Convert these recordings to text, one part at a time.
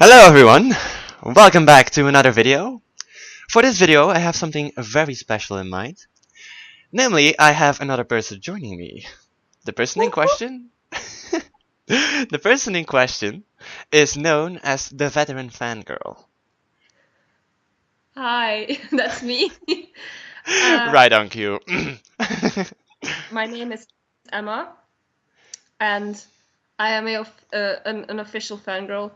Hello everyone, welcome back to another video. For this video I have something very special in mind. Namely, I have another person joining me. The person in question? The person in question is known as the veteran fangirl. Hi, that's me. Right on cue. My name is Emma, and I am an official fangirl.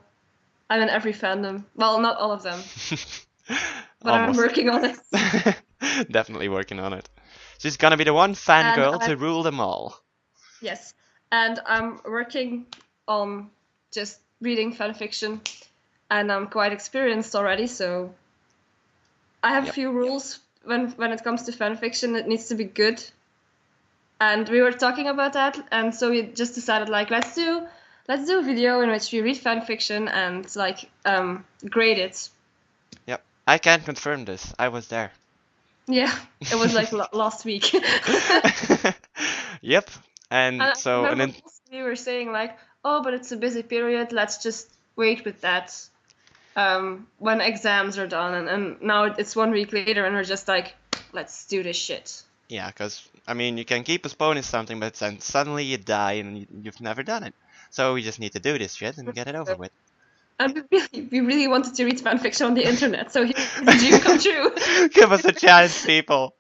I'm in every fandom. Well, not all of them, but I'm Almost. working on it. Definitely working on it. She's gonna be the one And fangirl to rule them all. yes, and I'm working on just reading fanfiction, and I'm quite experienced already, so I have a Yep. few rules when it comes to fanfiction. It needs to be good. And we were talking about that, and so we just decided like let's do a video in which we read fan fiction and like grade it. Yep. I can confirm this. I was there. Yeah, it was like last week. Yep. And And I so, and remember then, we were saying like, oh, but it's a busy period. Let's just wait with that when exams are done. And now it's 1 week later, and we're just like, let's do this shit. yeah, because, I mean, you can keep postponing something, but then suddenly you die and you've never done it. So we just need to do this shit and get it over with. And we really wanted to read fan fiction on the internet, so here's the dream come true. Give us a chance, people.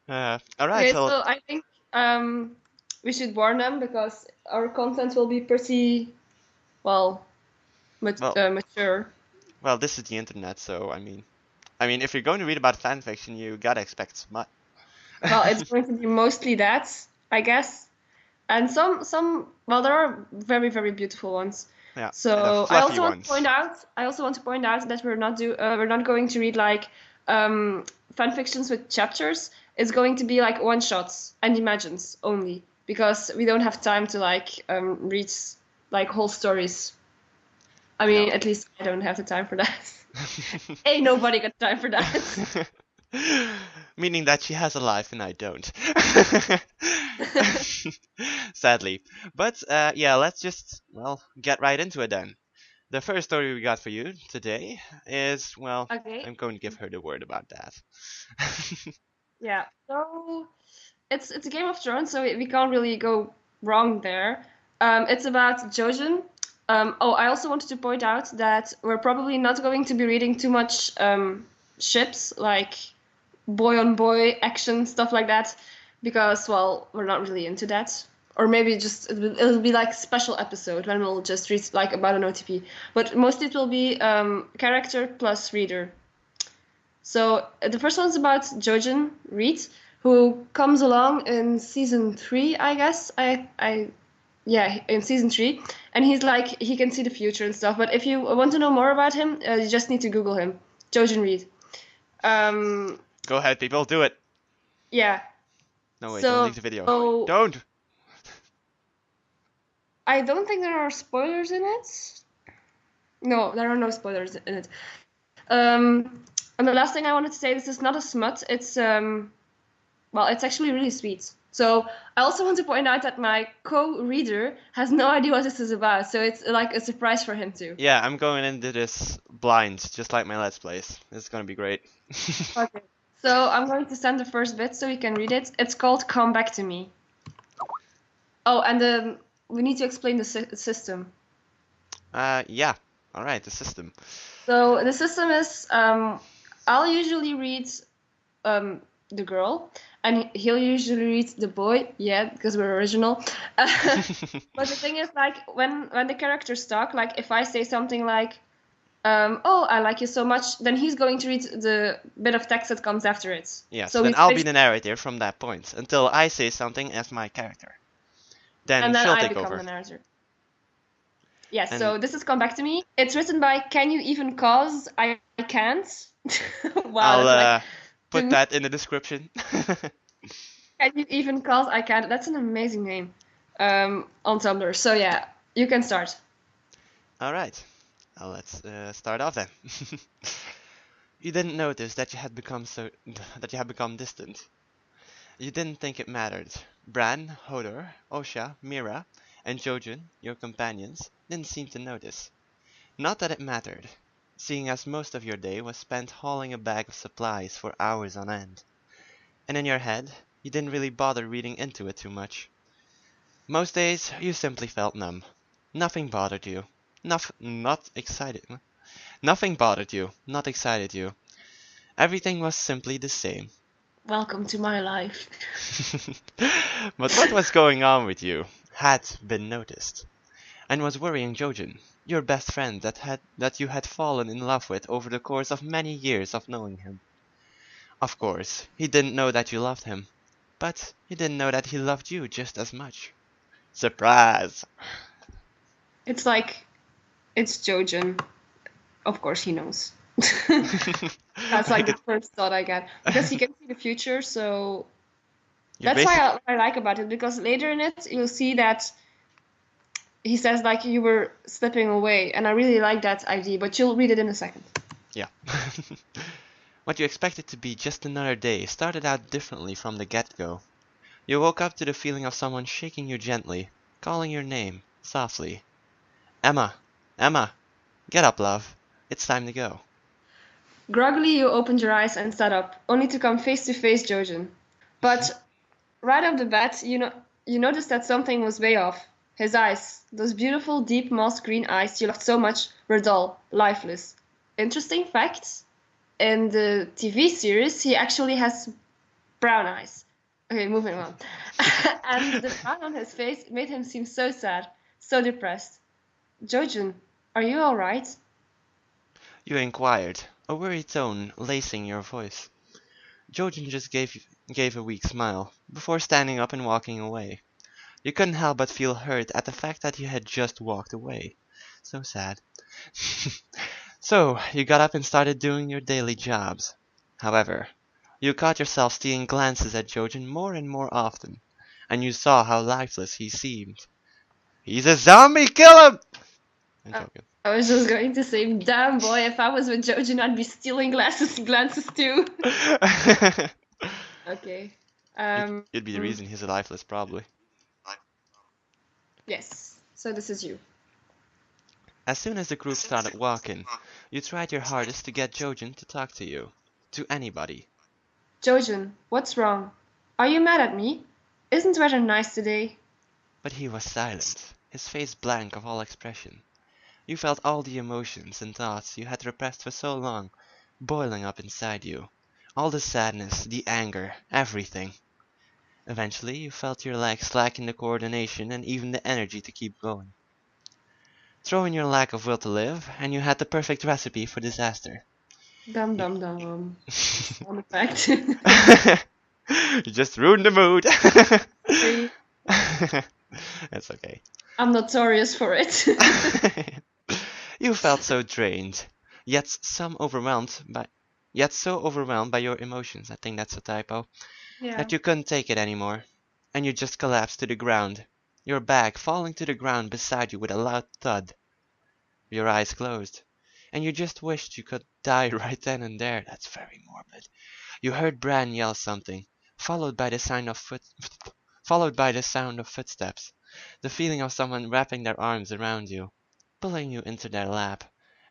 Alright, Okay, so, so I think we should warn them because our content will be pretty, well, well, mature. well, this is the internet, so, I mean, if you're going to read about fanfiction, you gotta expect smut. Well, it's going to be mostly that, I guess. And well, there are very, very beautiful ones. Yeah, and the So fluffy ones. I also want to point out that we're not going to read like fan fictions with chapters. It's going to be like one shots and imagines only because we don't have time to like read like whole stories. I mean, No. at least I don't have the time for that. Ain't nobody got time for that. Meaning that she has a life and I don't. Sadly. But yeah, let's just, well, get right into it then. The first story we got for you today is, well, Okay. I'm going to give her the word about that. Yeah. So it's a Game of Thrones, so we can't really go wrong there. It's about Jojen. Oh, I also wanted to point out that we're probably not going to be reading too much ships, like boy on boy action, stuff like that, because, well, we're not really into that. Or maybe just it'll be like special episode when we'll just read like about an OTP. But mostly it will be character plus reader. So the first one's about Jojen Reed, who comes along in season 3, I guess. Yeah, in season 3, and he's like he can see the future and stuff. But if you want to know more about him, you just need to Google him, Jojen Reed. Um, Go ahead, people, do it. yeah. No, wait, don't So leave the video. so Don't! I don't think there are spoilers in it. No, there are no spoilers in it. And the last thing I wanted to say, this is not a smut. It's well, it's actually really sweet. So I also want to point out that my co-reader has no idea what this is about, so it's like a surprise for him too. Yeah, I'm going into this blind, just like my Let's Plays. This is gonna be great. Okay. So I'm going to send the first bit so you can read it. It's called "Come Back to Me." Oh, and we need to explain the system. Yeah. Alright, the system. So the system is I'll usually read the girl, and he'll usually read the boy. Yeah, because we're original. But the thing is, like when the characters talk, like if I say something like, "Oh, I like you so much," then he's going to read the bit of text that comes after it. Yes, So then we I'll be switch, the narrator from that point until I say something as my character. Then and then she'll I take become over. the narrator. Yes. And So this has come back to me. It's written by Can You Even Cause I Can't? Wow, I'll that's like put that in the description. Can You Even Cause I Can't? That's an amazing name on Tumblr. So yeah, you can start. Alright, let's start off then. You didn't notice that you had become distant. You didn't think it mattered. Bran, Hodor, Osha, Mira, and Jojen, your companions, didn't seem to notice. Not that it mattered, seeing as most of your day was spent hauling a bag of supplies for hours on end. And in your head, you didn't really bother reading into it too much. Most days, you simply felt numb. Nothing bothered you. Not excited. Nothing bothered you, not excited you. Everything was simply the same. Welcome to my life. But what was going on with you had been noticed, and was worrying Jojen, your best friend that you had fallen in love with over the course of many years of knowing him. Of course, he didn't know that you loved him, but he didn't know that he loved you just as much. Surprise! It's like, it's Jojen. Of course he knows. That's like the first thought I get. Because he can see the future, so You're that's why I like about it. Because later in it, you'll see that he says like you were slipping away, and I really like that idea. But you'll read it in a second. Yeah. What you expected to be just another day started out differently from the get-go. You woke up to the feeling of someone shaking you gently, calling your name, softly. Emma! Emma! Get up, love. It's time to go. Groggily, you opened your eyes and sat up, only to come face to face Jojen. But right off the bat, you noticed that something was way off. His eyes, those beautiful, deep moss green eyes you loved so much, were dull, lifeless. Interesting fact, in the TV series, he actually has brown eyes. Okay, moving on. And the frown on his face made him seem so sad, so depressed. Jojen, are you all right? You inquired, a worried tone lacing your voice. Jojen just gave a weak smile, before standing up and walking away. You couldn't help but feel hurt at the fact that he had just walked away. So sad. So, you got up and started doing your daily jobs. However, you caught yourself stealing glances at Jojen more and more often, and you saw how lifeless he seemed. He's a zombie! Kill him! I'm joking. I was just going to say, damn boy, if I was with Jojen, I'd be stealing glances too. Okay. You'd be the reason he's lifeless, probably. Yes. So this is you. As soon as the group started walking, you tried your hardest to get Jojen to talk to you. To anybody. Jojen, what's wrong? Are you mad at me? Isn't the weather nice today? But he was silent, his face blank of all expression. You felt all the emotions and thoughts you had repressed for so long, boiling up inside you. All the sadness, the anger, everything. Eventually, you felt your legs lacking the coordination and even the energy to keep going. Throw in your lack of will to live, and you had the perfect recipe for disaster. Dum dum dum. Sound effect. You just ruined the mood. Sorry. That's okay. I'm notorious for it. You felt so drained, yet so overwhelmed by your emotions, I think that's a typo, that you couldn't take it anymore, and you just collapsed to the ground, your bag falling to the ground beside you with a loud thud. Your eyes closed, and you just wished you could die right then and there. That's very morbid. You heard Bran yell something, followed by the sound of footsteps, the feeling of someone wrapping their arms around you, pulling you into their lap,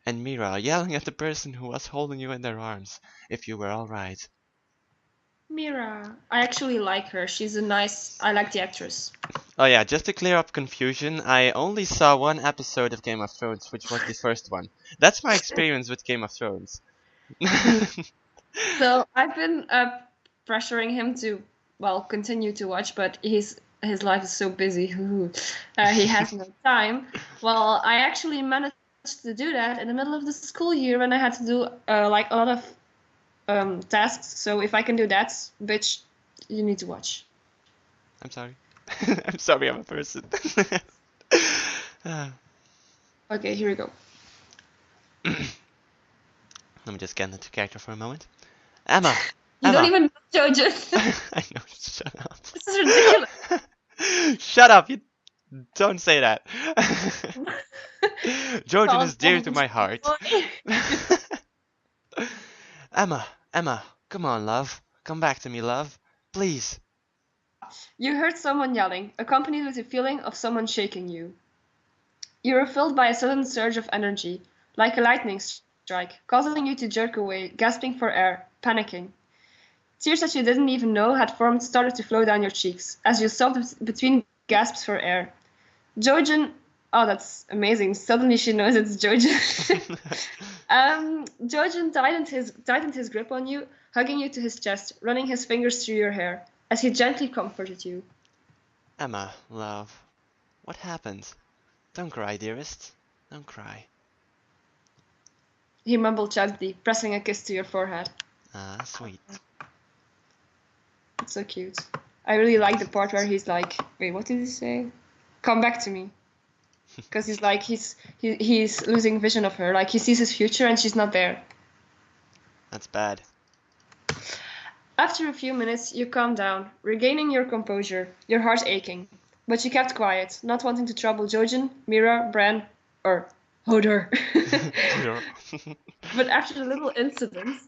and Mira yelling at the person who was holding you in their arms if you were all right. Mira. I actually like her. I like the actress. Oh yeah, just to clear up confusion, I only saw one episode of Game of Thrones, which was the first one. That's my experience with Game of Thrones. So I've been pressuring him to, well, continue to watch, but his life is so busy. He has no time. Well, I actually managed to do that in the middle of the school year when I had to do like a lot of tasks. So if I can do that, bitch, you need to watch. I'm sorry. I'm sorry, I'm a person. Okay, here we go. Let me just get into character for a moment. Emma! You Emma! don't even know Jojen. I know, shut up. This is ridiculous. Shut up, you don't say that. Jojen is dear to my heart. Emma, come on, love. Come back to me, love. Please. You heard someone yelling, accompanied with a feeling of someone shaking you. You were filled by a sudden surge of energy, like a lightning strike, causing you to jerk away, gasping for air, panicking. Tears that you didn't even know had formed started to flow down your cheeks as you sobbed between gasps for air. Jojen, oh, that's amazing. Suddenly she knows it's Jojen. Jojen tightened his grip on you, hugging you to his chest, running his fingers through your hair as he gently comforted you. Emma, love, what happened? Don't cry, dearest. Don't cry. He mumbled gently, pressing a kiss to your forehead. Ah, sweet. It's so cute. I really like the part where he's like, wait, what did he say? Come back to me. Because he's like, he's losing vision of her. Like, he sees his future and she's not there. That's bad. After a few minutes, you calmed down, regaining your composure, your heart aching. But you kept quiet, not wanting to trouble Jojen, Mira, Bran, or Hodor. But after the little incident,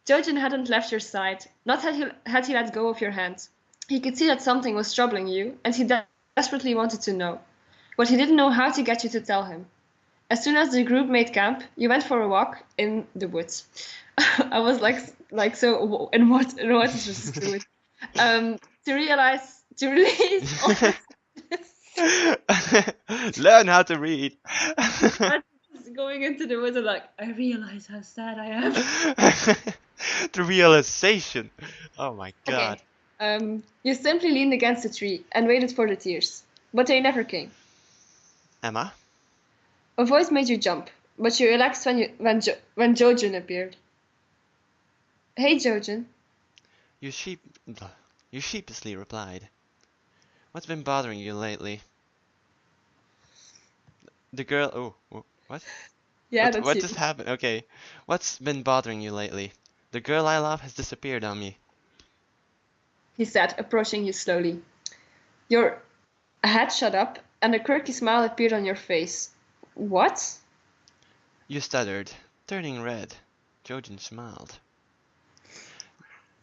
Jojen hadn't left your side, not had he let go of your hand. He could see that something was troubling you, and he desperately wanted to know. But he didn't know how to get you to tell him. As soon as the group made camp, you went for a walk in the woods. I was like so in what is the woods? To release all Learn how to read. going into the woods and like, I realize how sad I am. The realization. Oh my god. Okay. You simply leaned against a tree and waited for the tears, but they never came. Emma? A voice made you jump, but you relaxed when Jojen appeared. Hey, Jojen. You sheepishly replied. What's been bothering you lately? The girl... Oh, what? Yeah, What just happened? Okay. What's been bothering you lately? The girl I love has disappeared on me. He said, approaching you slowly. Your head shut up, and a quirky smile appeared on your face. What? You stuttered, turning red. Jojen smiled.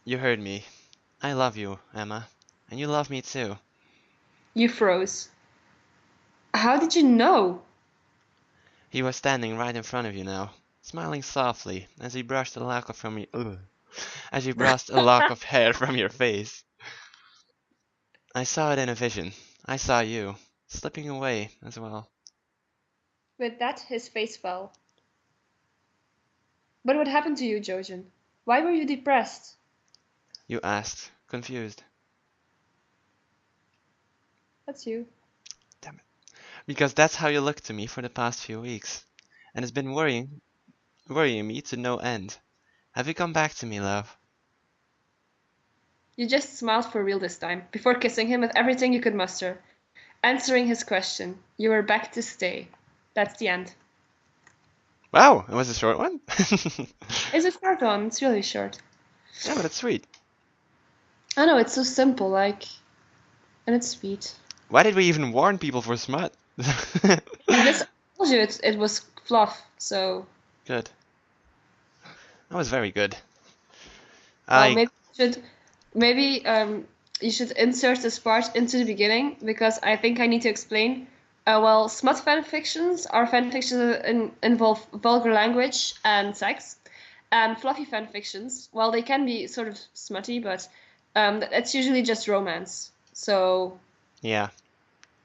You heard me. I love you, Emma. And you love me too. You froze. How did you know? He was standing right in front of you now, smiling softly as he brushed a lock of hair from your face. I saw it in a vision. I saw you, slipping away as well. With that, his face fell. But what happened to you, Jojen? Why were you depressed? You asked, confused. That's you. Damn it. Because that's how you looked to me for the past few weeks. And it's been worrying me to no end. Have you come back to me, love? You just smiled for real this time, before kissing him with everything you could muster. Answering his question, you were back to stay. That's the end. Wow, it was a short one. It's a short one, it's really short. Yeah, but it's sweet. I know, it's so simple, like, and it's sweet. Why did we even warn people for smut? I told you it was fluff, so... Good. That was very good. Well, maybe you should insert this part into the beginning, because I think I need to explain. Well, smut fanfictions are fanfictions that involve vulgar language and sex. And fluffy fanfictions, well, they can be sort of smutty, but it's usually just romance. So... Yeah.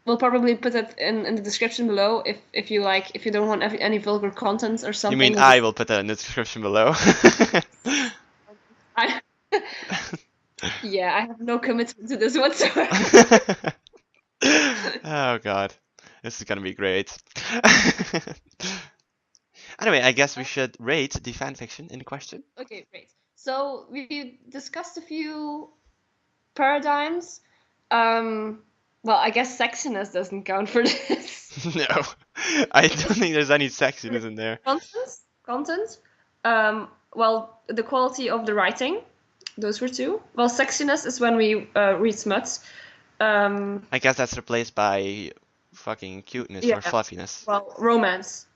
We'll probably put it in the description below if you don't want any vulgar content or something. You mean I will put that in the description below? Yeah, I have no commitment to this whatsoever. Oh god, this is gonna be great. Anyway, I guess we should rate the fanfiction in question. Okay, great. So we discussed a few paradigms. Well, I guess sexiness doesn't count for this. No, I don't think there's any sexiness in there. Content. Well, the quality of the writing. Those were two. Well, sexiness is when we read smut. I guess that's replaced by fucking cuteness or fluffiness. Well, romance.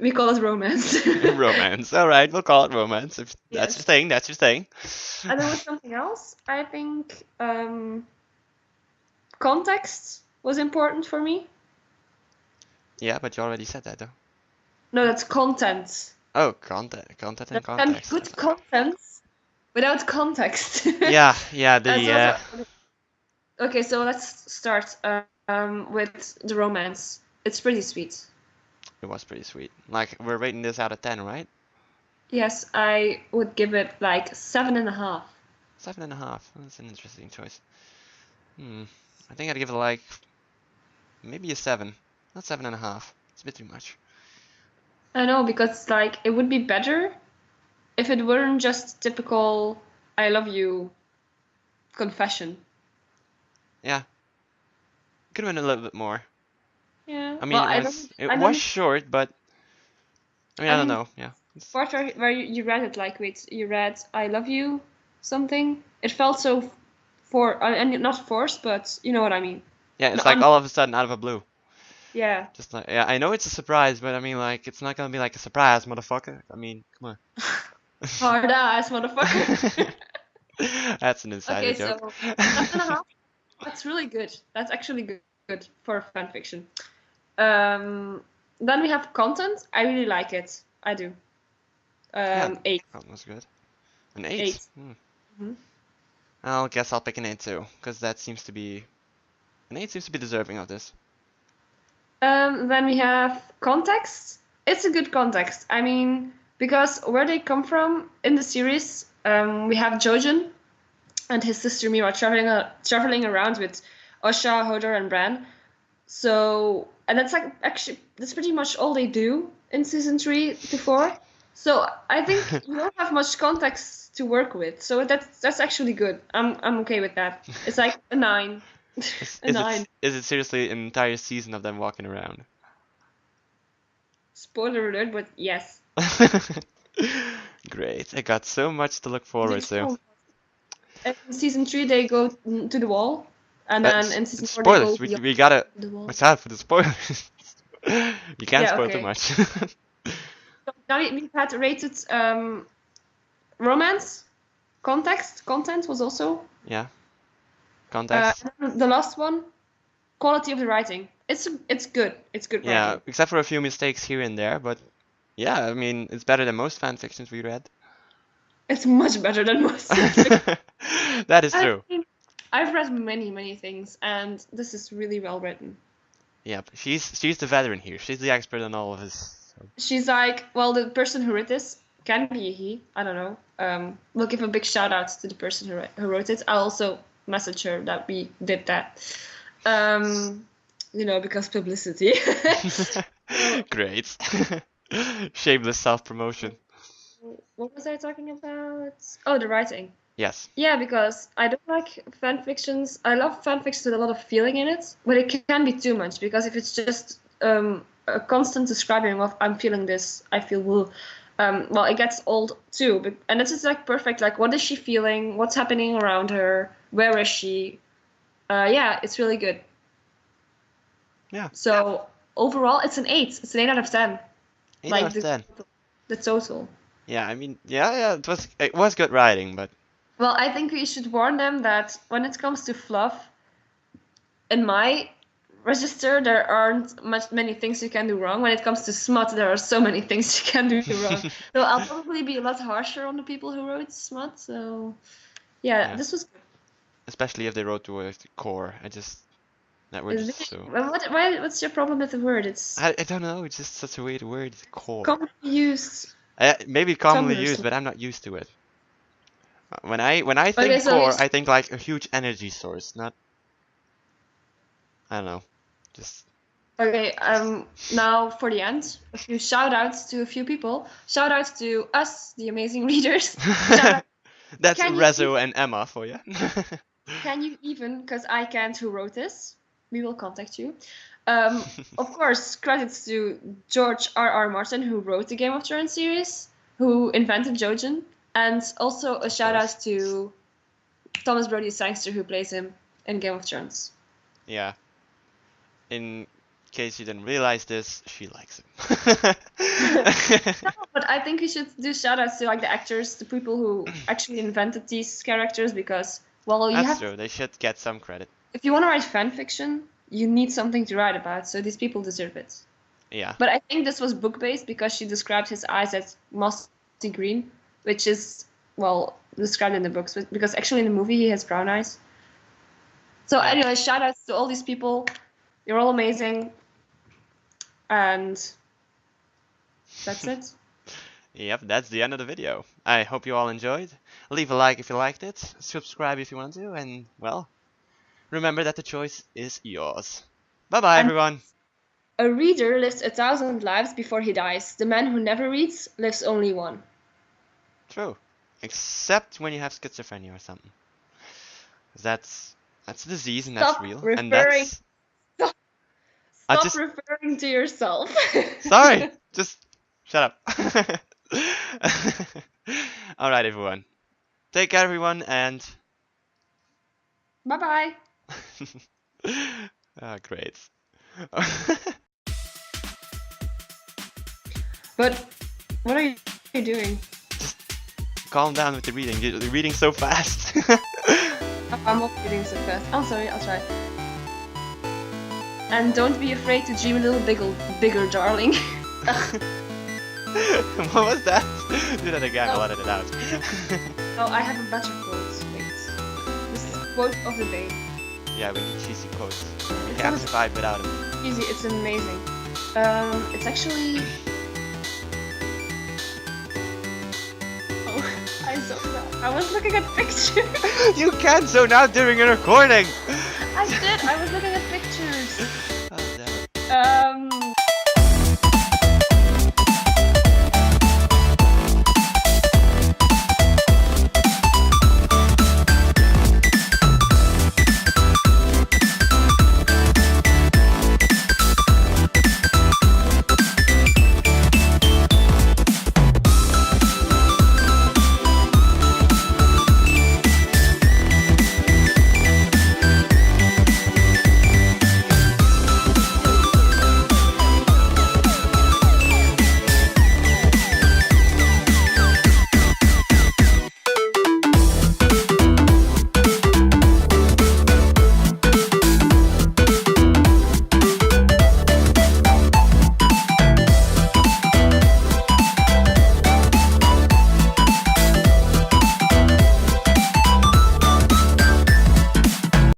We call it romance. Romance. All right, we'll call it romance. If that's your thing, that's your thing. And there was something else. I think context was important for me. Yeah, but you already said that, though. No, that's content. Oh, content and There can be context. good content without context. Yeah, yeah, Okay, so let's start with the romance. It's pretty sweet. it was pretty sweet. Like, we're rating this out of 10, right? Yes, I would give it like 7.5. 7.5. That's an interesting choice. I think I'd give it like maybe a 7. Not 7.5. It's a bit too much. I know, because like it would be better if it weren't just typical I love you confession. Yeah, could have been a little bit more. Yeah. I mean, Well, it I was don't short, but I mean, I I don't mean know. Yeah, part where you read it like wait, you read I love you something. It felt so and not forced, but you know what I mean. yeah, No, it's like all of a sudden out of the blue. yeah. Just like, yeah, I know it's a surprise, but I mean, like, it's not gonna be like a surprise, motherfucker. I mean, come Hard ass motherfucker. on. That's an insider Okay, joke. so 7.5. That's really good. That's actually good for fan fiction. Then we have content. I really like it. I do. Yeah, 8. that was good. An 8. 8. Hmm. I'll guess I'll pick an 8 too, because that seems to be an 8 seems to be deserving of this. Then we have context. It's a good context. I mean, because where they come from in the series, we have Jojen and his sister Mira traveling around with Osha, Hodor, and Bran. So, and that's like actually that's pretty much all they do in season 3 to 4. So I think you don't have much context to work with. So that's actually good. I'm okay with that. It's like a 9. A 9. Is it seriously an entire season of them walking around? Spoiler alert, but yes. Great. I got so much to look forward to. In season 3 they go to the wall, and then in season 4 they go Spoilers. We gotta beyond the wall. watch out for the spoilers. You can't Yeah, spoil too okay. much. So now we've had rated romance, content was also. Yeah. Context. The last one, quality of the writing. It's good. It's good Yeah, writing. except for a few mistakes here and there, but yeah, I mean, it's better than most fan fictions we read. It's much better than most. That is true. I've read many things, and this is really well written. Yep, she's the veteran here. She's the expert on all of this. So. She's like, well, the person who wrote this can be a he. I don't know. We'll give a big shout out to the person who wrote it. I'll also message her that we did that. You know, because publicity. Great. Shameless self-promotion. What was I talking about? Oh, the writing. Yes. Yeah, because I don't like fan fictions. I love fan fictions with a lot of feeling in it, but it can be too much because if it's just a constant describing of I'm feeling this, I feel woo. Well, it gets old too. And it's just like perfect. Like, what is she feeling? What's happening around her? Where is she? Yeah, it's really good. Yeah. So overall, it's an 8. It's an 8 out of 10. 8 Like out of 10. the total. Yeah, I mean, yeah, it was good writing, but Well, I think we should warn them that when it comes to fluff, in my register, there aren't many things you can do wrong. When it comes to smut, there are so many things you can do wrong. So I'll probably be a lot harsher on the people who wrote smut. So yeah. This was good. Especially if they wrote the word core. That word is so. What's your problem with the word? It's I don't know. It's just such a weird word. Core. commonly used. Maybe commonly Tumblr used, but I'm not used to it. When I think Okay, so core, I think like a huge energy source, not. I don't know. Just. Okay, now for the end, a few shout outs to a few people. Shout out to us, the amazing readers. Shout out, That's Rezzo and Emma for you. can you even, because I can't, who wrote this? We will contact you. Of course, credits to George R.R. Martin, who wrote the Game of Thrones series, who invented Jojen, and also a shout out to Thomas Brodie-Sangster, who plays him in Game of Thrones. Yeah. In case you didn't realize this, she likes him. No, but I think we should do shout outs to like the actors, the people who actually invented these characters, because well, That's true. They should get some credit. If you want to write fan fiction, you need something to write about, so these people deserve it. Yeah. But I think this was book-based because she described his eyes as mossy green, which is, well, described in the books, because actually in the movie he has brown eyes. So Yeah. anyway, shout outs to all these people. You're all amazing. And that's it. Yep, that's the end of the video. I hope you all enjoyed. Leave a like if you liked it, subscribe if you want to, and, well, remember that the choice is yours. Bye-bye, And everyone. a reader lives 1,000 lives before he dies. The man who never reads lives only one. True. Except when you have schizophrenia or something. 'Cause that's a disease and that's Stop real. referring. And that's... Stop referring to yourself. Sorry! Just shut up. Alright, everyone. Take care, everyone, and... Bye-bye. Ah, great. But what are you doing? Just calm down with the reading. You're reading so fast. I'm not reading so fast. I'm sorry, I'll try. And don't be afraid to dream a little bigger, darling. What was that? Do that again, I'll edit it out. Oh, I have a better quote. Wait. This is quote of the day. Yeah, we need cheesy quotes. We can't survive without them. Easy, it's amazing. It's actually... Oh, I zoned out. I was looking at pictures. You can't zone out during a recording! I did, I was looking at pictures. Oh, damn it.